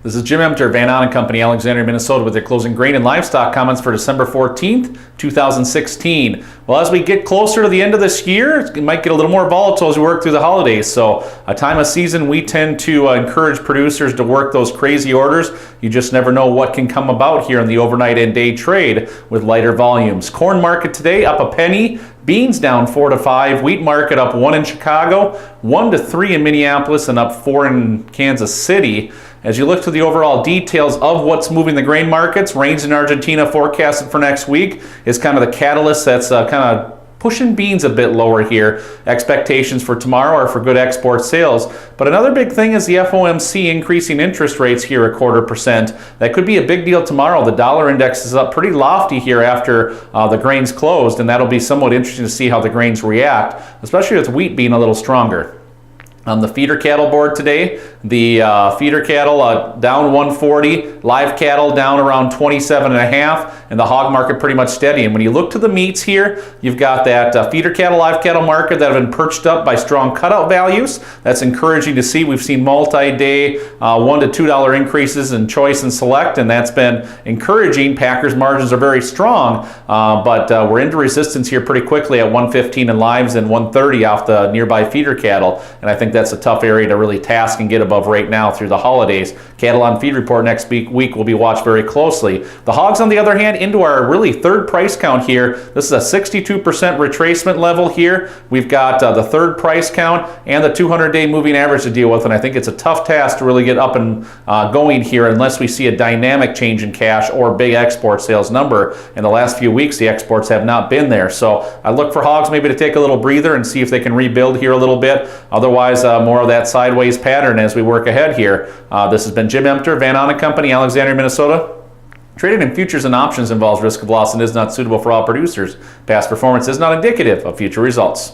This is Jim Emter, Van Ahn & Company, Alexandria, Minnesota, with your closing grain and livestock comments for December 14th, 2016. Well, as we get closer to the end of this year, it might get a little more volatile as we work through the holidays. So a time of season, we tend to encourage producers to work those crazy orders. You just never know what can come about here in the overnight and day trade with lighter volumes. Corn market today up a penny. Beans down 4 to 5. Wheat market up 1 in Chicago, 1 to 3 in Minneapolis, and up 4 in Kansas City. As you look to the overall details of what's moving the grain markets, rains in Argentina forecasted for next week is kind of the catalyst that's kind of pushing beans a bit lower here. Expectations for tomorrow are for good export sales. But another big thing is the FOMC increasing interest rates here 0.25%. That could be a big deal tomorrow. The dollar index is up pretty lofty here after the grains closed, and that'll be somewhat interesting to see how the grains react, especially with wheat being a little stronger. On the feeder cattle board today, the feeder cattle down 140, live cattle down around 27.5, and the hog market pretty much steady. And when you look to the meats here, you've got that feeder cattle, live cattle market that have been perched up by strong cutout values. That's encouraging to see. We've seen multi-day $1 to $2 increases in choice and select, and that's been encouraging. Packers margins are very strong, but we're into resistance here pretty quickly at 115 in lives and 130 off the nearby feeder cattle, and I think that's a tough area to really task and get above right now through the holidays. Cattle on feed report next week will be watched very closely. The hogs, on the other hand, into our really third price count here. This is a 62% retracement level here. We've got the third price count and the 200-day moving average to deal with, and I think it's a tough task to really get up and going here unless we see a dynamic change in cash or big export sales number. In the last few weeks, the exports have not been there. So I look for hogs maybe to take a little breather and see if they can rebuild here a little bit. Otherwise, more of that sideways pattern as we work ahead here. This has been Jim Emter, Van Ahn & Company, Alexandria, Minnesota. Trading in futures and options involves risk of loss and is not suitable for all producers. Past performance is not indicative of future results.